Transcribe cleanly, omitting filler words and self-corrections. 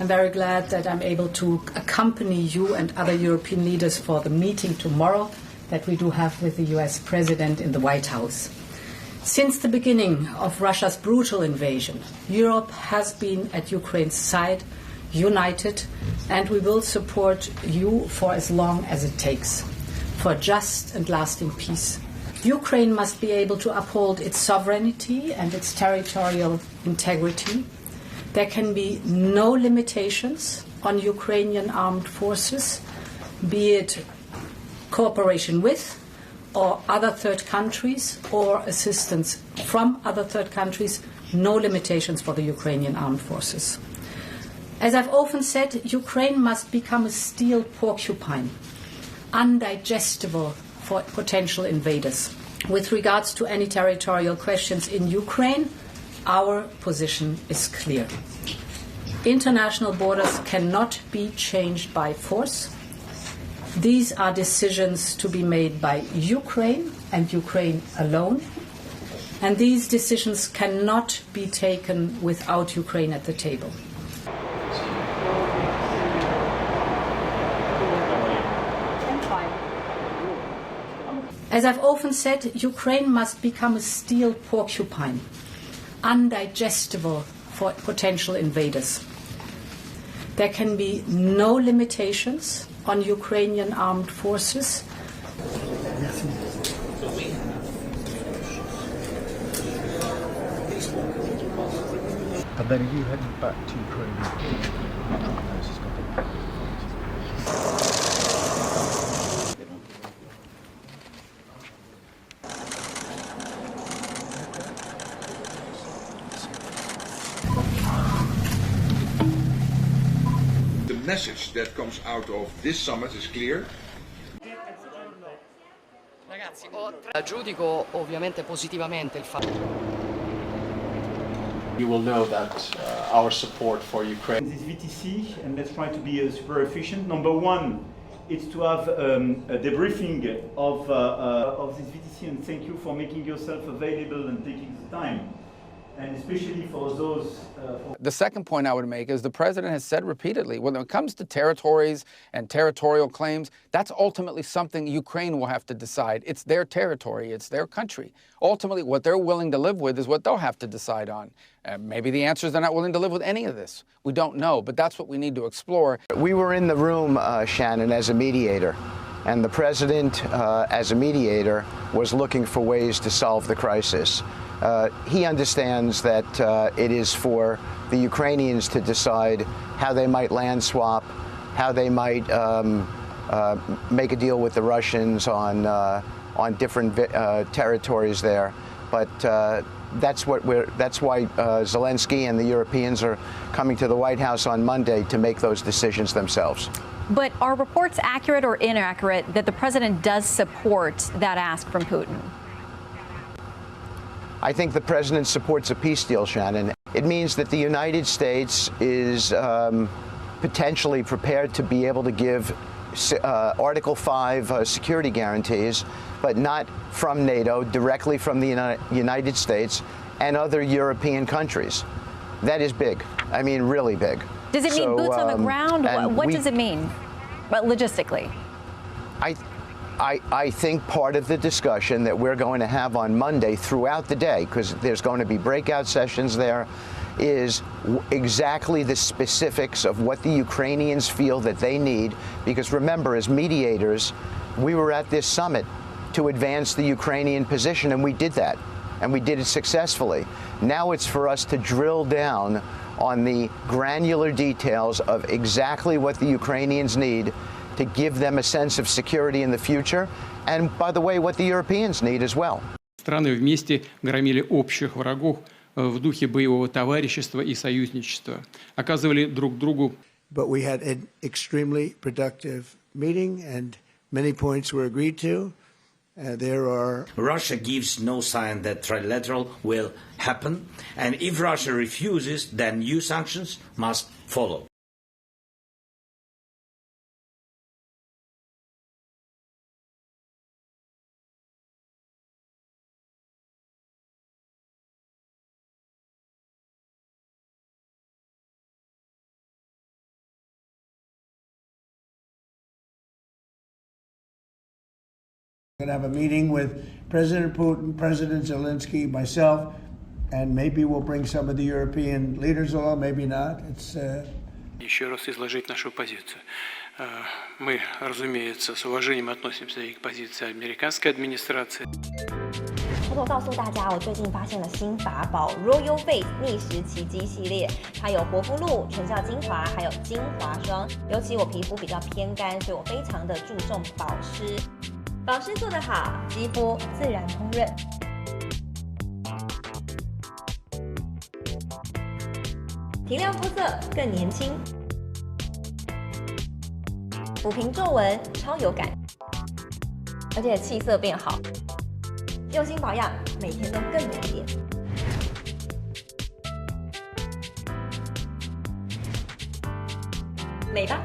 I'm very glad that I'm able to accompany you and other European leaders for the meeting tomorrow that we do have with the US President in the White House. Since the beginning of Russia's brutal invasion, Europe has been at Ukraine's side, united, and we will support you for as long as it takes, for just and lasting peace. Ukraine must be able to uphold its sovereignty and its territorial integrity. There can be no limitations on Ukrainian armed forces, be it cooperation with or other third countries or assistance from other third countries, no limitations for the Ukrainian armed forces. As I've often said, Ukraine must become a steel porcupine, undigestible for potential invaders. With regards to any territorial questions in Ukraine, our position is clear. International borders cannot be changed by force. These are decisions to be made by Ukraine and Ukraine alone. And these decisions cannot be taken without Ukraine at the table. As I've often said, Ukraine must become a steel porcupine, undigestible for potential invaders. There can be no limitations on Ukrainian armed forces. And then are you heading back to Ukraine? The message that comes out of this summit is clear. Ragazzi, giudico ovviamente positivamente il fatto. You will know that our support for Ukraine. This VTC, and let's try to be super efficient. Number one, it's to have a debriefing of this VTC, and thank you for making yourself available and taking the time. And especially for those... The second point I would make is the president has said repeatedly, when it comes to territories and territorial claims, that's ultimately something Ukraine will have to decide. It's their territory, it's their country. Ultimately, what they're willing to live with is what they'll have to decide on. Maybe the answer is they're not willing to live with any of this. We don't know, but that's what we need to explore. We were in the room, Shannon, as a mediator. And the president, as a mediator, was looking for ways to solve the crisis. He understands that it is for the Ukrainians to decide how they might land swap, how they might make a deal with the Russians on different territories there. But that's why Zelensky and the Europeans are coming to the White House on Monday to make those decisions themselves. But are reports accurate or inaccurate that the president does support that ask from Putin? I think the president supports a peace deal, Shannon. It means that the United States is potentially prepared to be able to give Article 5 security guarantees, but not from NATO, directly from the United States and other European countries. That is big. I mean, really big. Does it mean boots on the ground? What does it mean, logistically? I think part of the discussion that we're going to have on Monday throughout the day, because there's going to be breakout sessions there, is exactly the specifics of what the Ukrainians feel that they need. Because remember, as mediators, we were at this summit to advance the Ukrainian position, and we did that. And we did it successfully. Now it's for us to drill down on the granular details of exactly what the Ukrainians need to give them a sense of security in the future, and, by the way, what the Europeans need as well. Страны вместе громили общих врагов в духе боевого товарищества и союзничества, оказывали друг другу. But we had an extremely productive meeting, and many points were agreed to. Russia gives no sign that trilateral will happen, and if Russia refuses, then new sanctions must follow. We're going to have a meeting with President Putin, President Zelensky, myself, and maybe we'll bring some of the European leaders along, maybe not. It's Еще раз изложить нашу позицию. Мы, разумеется, с уважением относимся и к позиции американской администрации. 偷偷告诉大家，我最近发现了新法宝 Royal Face 逆时奇迹系列，它有活肤露、全效精华，还有精华霜。尤其我皮肤比较偏干，所以我非常的注重保湿。保湿做得好，肌肤自然烹润。提亮肤色更年轻，抚平皱纹超有感，而且气色变好。用心保养，每天都更美丽。美吧。